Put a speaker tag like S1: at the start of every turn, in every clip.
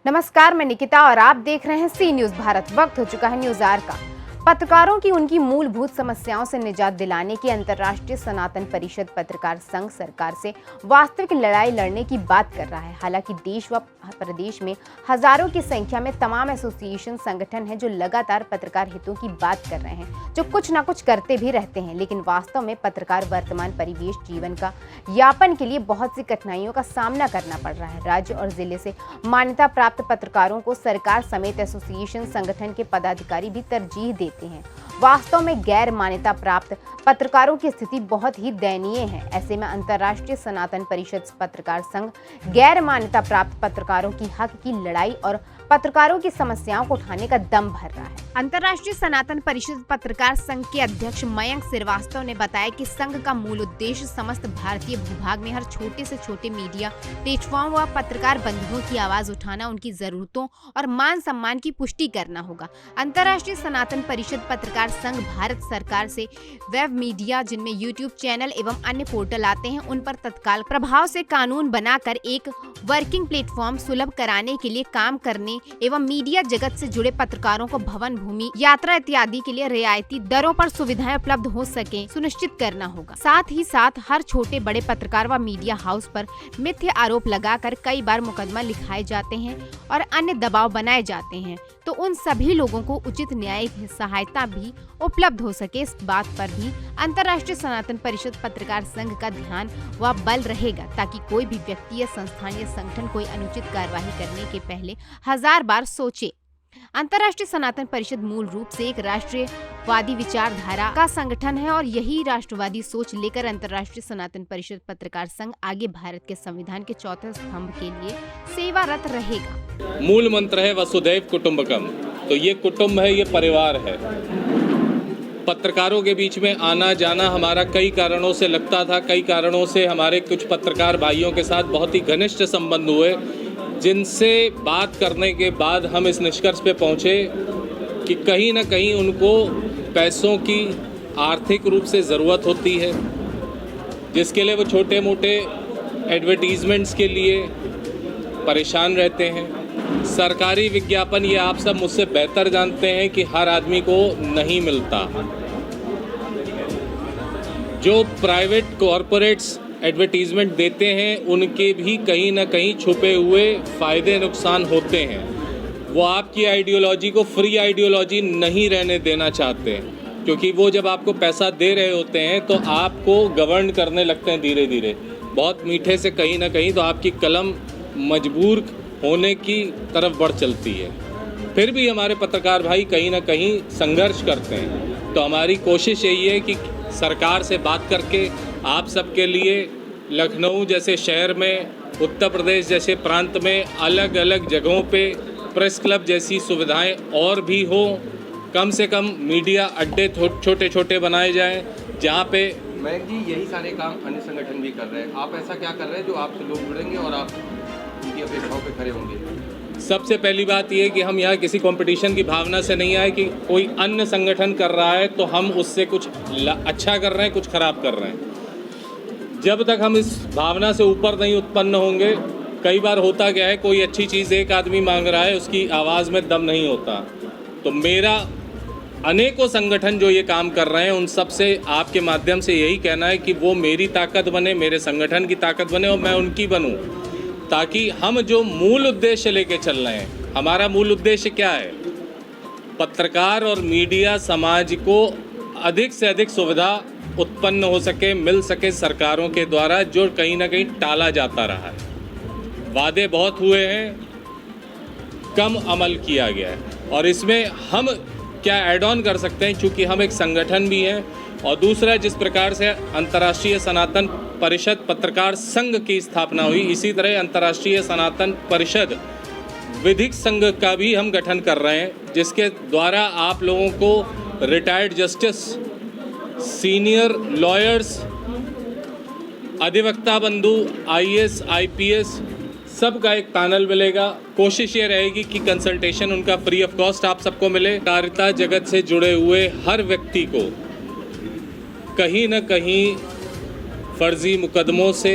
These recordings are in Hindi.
S1: नमस्कार, मैं निकिता और आप देख रहे हैं सी न्यूज भारत। वक्त हो चुका है न्यूज आवर का। पत्रकारों की उनकी मूलभूत समस्याओं से निजात दिलाने की अंतर्राष्ट्रीय सनातन परिषद पत्रकार संघ सरकार से वास्तविक लड़ाई लड़ने की बात कर रहा है। हालांकि देश व प्रदेश में हजारों की संख्या में तमाम एसोसिएशन संगठन हैं जो लगातार पत्रकार हितों की बात कर रहे हैं, जो कुछ ना कुछ करते भी रहते हैं, लेकिन वास्तव में पत्रकार वर्तमान परिवेश जीवन का यापन के लिए बहुत सी कठिनाइयों का सामना करना पड़ रहा है। राज्य और जिले से मान्यता प्राप्त पत्रकारों को सरकार समेत एसोसिएशन संगठन के पदाधिकारी भी तरजीह देते हैं। वास्तव में गैर मान्यता प्राप्त पत्रकारों की स्थिति बहुत ही दयनीय है। ऐसे में अंतर्राष्ट्रीय सनातन परिषद पत्रकार संघ गैर मान्यता प्राप्त पत्रकारों की हक की लड़ाई और पत्रकारों की समस्याओं को उठाने का दम भर रहा है। अंतर्राष्ट्रीय सनातन परिषद पत्रकार संघ के अध्यक्ष मयंक श्रीवास्तव ने बताया कि संघ का मूल उद्देश्य समस्त भारतीय भूभाग में हर छोटे से छोटे मीडिया प्लेटफॉर्म व पत्रकार बंधुओं की आवाज उठाना, उनकी जरूरतों और मान सम्मान की पुष्टि करना होगा। अंतर्राष्ट्रीय सनातन परिषद पत्रकार संघ भारत सरकार से वेब मीडिया जिनमें यूट्यूब चैनल एवं अन्य पोर्टल आते हैं, उन पर तत्काल प्रभाव से कानून बनाकर एक वर्किंग प्लेटफॉर्म सुलभ कराने के लिए काम करने एवं मीडिया जगत से जुड़े पत्रकारों को भवन, भूमि, यात्रा इत्यादि के लिए रियायती दरों पर सुविधाएं उपलब्ध हो सके सुनिश्चित करना होगा। साथ ही साथ हर छोटे बड़े पत्रकार व मीडिया हाउस पर मिथ्या आरोप लगाकर कई बार मुकदमा लिखाए जाते हैं और अन्य दबाव बनाए जाते हैं, तो उन सभी लोगों को उचित न्यायिक सहायता भी उपलब्ध हो सके, इस बात पर भी अंतर्राष्ट्रीय सनातन परिषद पत्रकार संघ का ध्यान व बल रहेगा, ताकि कोई भी व्यक्ति या संस्थान या संगठन कोई अनुचित कार्यवाही करने के पहले 1000 बार सोचे। अंतर्राष्ट्रीय सनातन परिषद मूल रूप से एक राष्ट्रीयवादी विचारधारा का संगठन है और यही राष्ट्रवादी सोच लेकर अंतर्राष्ट्रीय सनातन परिषद पत्रकार संघ आगे भारत के संविधान के चौथे स्तंभ के लिए सेवारत रहेगा।
S2: मूल मंत्र है वसुधैव कुटुंबकम। तो ये कुटुंब है, ये परिवार है। पत्रकारों के बीच में आना जाना हमारा कई कारणों से लगता था, कई कारणों से हमारे कुछ पत्रकार भाइयों के साथ बहुत ही घनिष्ठ संबंध हुए, जिनसे बात करने के बाद हम इस निष्कर्ष पे पहुँचे कि कहीं ना कहीं उनको पैसों की आर्थिक रूप से ज़रूरत होती है, जिसके लिए वो छोटे मोटे एडवर्टीज़मेंट्स के लिए परेशान रहते हैं। सरकारी विज्ञापन, ये आप सब मुझसे बेहतर जानते हैं कि हर आदमी को नहीं मिलता। जो प्राइवेट कॉरपोरेट्स एडवर्टीज़मेंट देते हैं, उनके भी कहीं ना कहीं छुपे हुए फ़ायदे नुकसान होते हैं। वो आपकी आइडियोलॉजी को फ्री आइडियोलॉजी नहीं रहने देना चाहते हैं, क्योंकि वो जब आपको पैसा दे रहे होते हैं तो आपको गवर्न करने लगते हैं धीरे धीरे, बहुत मीठे से कहीं ना कहीं, तो आपकी कलम मजबूर होने की तरफ बढ़ चलती है। फिर भी हमारे पत्रकार भाई कहीं ना कहीं संघर्ष करते हैं। तो हमारी कोशिश यही है कि सरकार से बात करके आप सबके लिए लखनऊ जैसे शहर में, उत्तर प्रदेश जैसे प्रांत में, अलग अलग जगहों पे प्रेस क्लब जैसी सुविधाएं और भी हो। कम से कम मीडिया अड्डे छोटे छोटे बनाए जाएं, जहां पे
S3: मयंक जी यही सारे काम अन्य संगठन भी कर रहे हैं। आप ऐसा क्या कर रहे हैं जो आपसे लोग जुड़ेंगे और आप उनकी अपेक्षाओं पे खड़े होंगे?
S2: सबसे पहली बात यह है कि हम यहाँ किसी कंपटीशन की भावना से नहीं आए कि कोई अन्य संगठन कर रहा है तो हम उससे कुछ अच्छा कर रहे हैं, कुछ खराब कर रहे हैं। जब तक हम इस भावना से ऊपर नहीं उत्पन्न होंगे, कई बार होता क्या है, कोई अच्छी चीज़ एक आदमी मांग रहा है, उसकी आवाज़ में दम नहीं होता। तो मेरा अनेकों संगठन जो ये काम कर रहे हैं, उन सब से आपके माध्यम से यही कहना है कि वो मेरी ताकत बने, मेरे संगठन की ताकत बने और मैं उनकी बनूं, ताकि हम जो मूल उद्देश्य लेके चल रहे हैं, हमारा मूल उद्देश्य क्या है? पत्रकार और मीडिया समाज को अधिक से अधिक सुविधा उत्पन्न हो सके, मिल सके सरकारों के द्वारा, जो कहीं ना कहीं टाला जाता रहा है। वादे बहुत हुए हैं, कम अमल किया गया है, और इसमें हम क्या ऐड ऑन कर सकते हैं, चूँकि हम एक संगठन भी हैं। और दूसरा, जिस प्रकार से अंतर्राष्ट्रीय सनातन परिषद पत्रकार संघ की स्थापना हुई, इसी तरह अंतर्राष्ट्रीय सनातन परिषद विधिक संघ का भी हम गठन कर रहे हैं, जिसके द्वारा आप लोगों को रिटायर्ड जस्टिस, सीनियर लॉयर्स, अधिवक्ता बंधु, IAS, IPS सब का एक पैनल मिलेगा। कोशिश ये रहेगी कि कंसल्टेशन उनका फ्री ऑफ कॉस्ट आप सबको मिले। पत्रकारिता जगत से जुड़े हुए हर व्यक्ति को कहीं न कहीं फर्जी मुकदमों से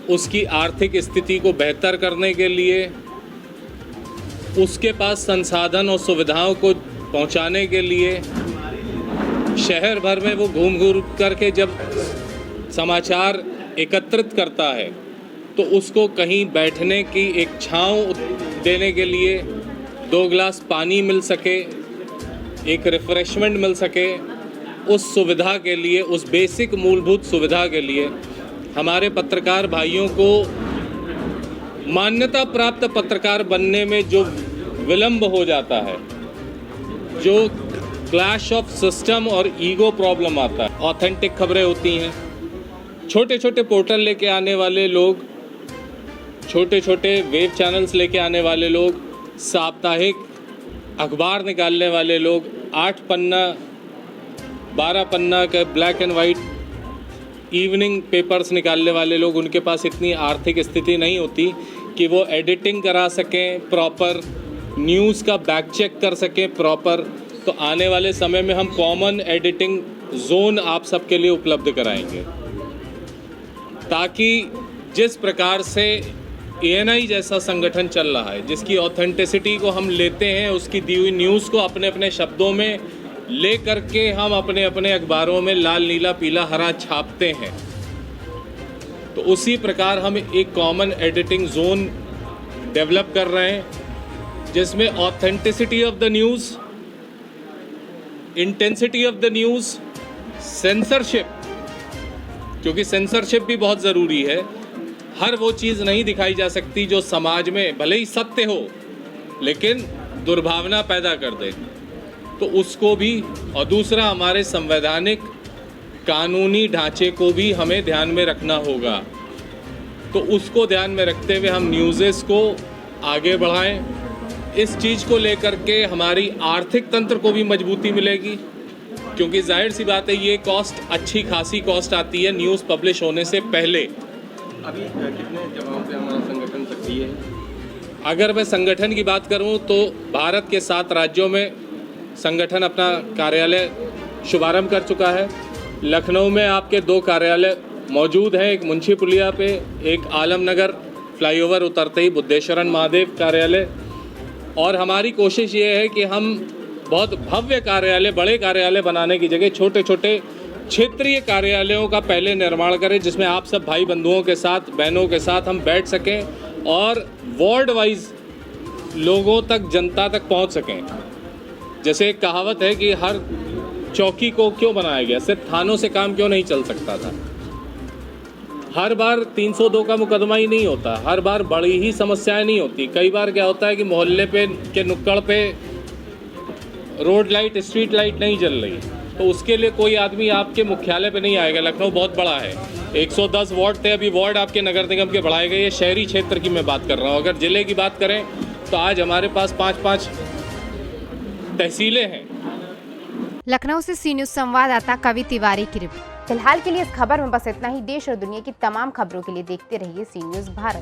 S2: उसकी आर्थिक स्थिति को बेहतर करने के लिए उसके पास संसाधन और सुविधाओं को पहुंचाने के लिए शहर भर में वो घूम घूम करके जब समाचार एकत्रित करता है तो उसको कहीं बैठने की एक छांव देने के लिए 2 गिलास पानी मिल सके, एक रिफ्रेशमेंट मिल सके, उस सुविधा के लिए, उस बेसिक मूलभूत सुविधा के लिए हमारे पत्रकार भाइयों को मान्यता प्राप्त पत्रकार बनने में जो विलंब हो जाता है, जो क्लैश ऑफ सिस्टम और ईगो प्रॉब्लम आता है, ऑथेंटिक खबरें होती हैं। छोटे छोटे पोर्टल लेके आने वाले लोग, छोटे छोटे वेब चैनल्स लेके आने वाले लोग, साप्ताहिक अखबार निकालने वाले लोग, 8 पन्ना 12 पन्ना के black and white evening papers निकालने वाले लोग, उनके पास इतनी आर्थिक स्थिति नहीं होती कि वो एडिटिंग करा सकें प्रॉपर, न्यूज़ का बैक चेक कर सकें प्रॉपर। तो आने वाले समय में हम कॉमन एडिटिंग जोन आप सबके लिए उपलब्ध कराएंगे, ताकि जिस प्रकार से ANI जैसा संगठन चल रहा है, जिसकी ऑथेंटिसिटी को हम लेते हैं, उसकी दी हुई न्यूज़ को अपने अपने शब्दों में ले करके हम अपने अपने अखबारों में लाल नीला पीला हरा छापते हैं, तो उसी प्रकार हम एक कॉमन एडिटिंग जोन डेवलप कर रहे हैं जिसमें authenticity of the news, intensity of the news, censorship, क्योंकि सेंसरशिप भी बहुत ज़रूरी है। हर वो चीज़ नहीं दिखाई जा सकती जो समाज में भले ही सत्य हो लेकिन दुर्भावना पैदा कर दे, तो उसको भी, और दूसरा हमारे संवैधानिक कानूनी ढांचे को भी हमें ध्यान में रखना होगा। तो उसको ध्यान में रखते हुए हम न्यूज़ेस को आगे बढ़ाएं। इस चीज़ को लेकर के हमारी आर्थिक तंत्र को भी मजबूती मिलेगी, क्योंकि जाहिर सी बात है ये कॉस्ट, अच्छी खासी कॉस्ट आती है न्यूज़ पब्लिश होने से पहले।
S3: अभी कितने जगहों पे हमारा संगठन सक्रिय है?
S2: अगर मैं संगठन की बात करूं तो भारत के 7 राज्यों में संगठन अपना कार्यालय शुभारंभ कर चुका है। लखनऊ में आपके 2 कार्यालय मौजूद हैं, एक मुंशी पुलिया पे, एक आलमनगर फ्लाईओवर उतरते ही बुद्धेश्वरन महादेव कार्यालय। और हमारी कोशिश ये है कि हम बहुत भव्य कार्यालय, बड़े कार्यालय बनाने की जगह छोटे छोटे क्षेत्रीय कार्यालयों का पहले निर्माण करें, जिसमें आप सब भाई बंधुओं के साथ, बहनों के साथ हम बैठ सकें और वार्ड वाइज लोगों तक, जनता तक पहुंच सकें। जैसे एक कहावत है कि हर चौकी को क्यों बनाया गया, सिर्फ थानों से काम क्यों नहीं चल सकता था। हर बार 302 का मुकदमा ही नहीं होता, हर बार बड़ी ही समस्याएं नहीं होती। कई बार क्या होता है कि मोहल्ले पे के नुक्कड़ पे रोड लाइट, स्ट्रीट लाइट नहीं जल रही, तो उसके लिए कोई आदमी आपके मुख्यालय पे नहीं आएगा। लखनऊ बहुत बड़ा है, 110 वार्ड थे, अभी वार्ड आपके नगर निगम के बढ़ाए गए। ये शहरी क्षेत्र की मैं बात कर रहा हूँ। अगर ज़िले की बात करें तो आज हमारे पास 5-5 तहसीलें हैं।
S1: लखनऊ से सी न्यूज़ संवाददाता कवि तिवारी की रिपोर्ट। फिलहाल के लिए इस खबर में बस इतना ही। देश और दुनिया की तमाम खबरों के लिए देखते रहिए सी न्यूज़ भारत।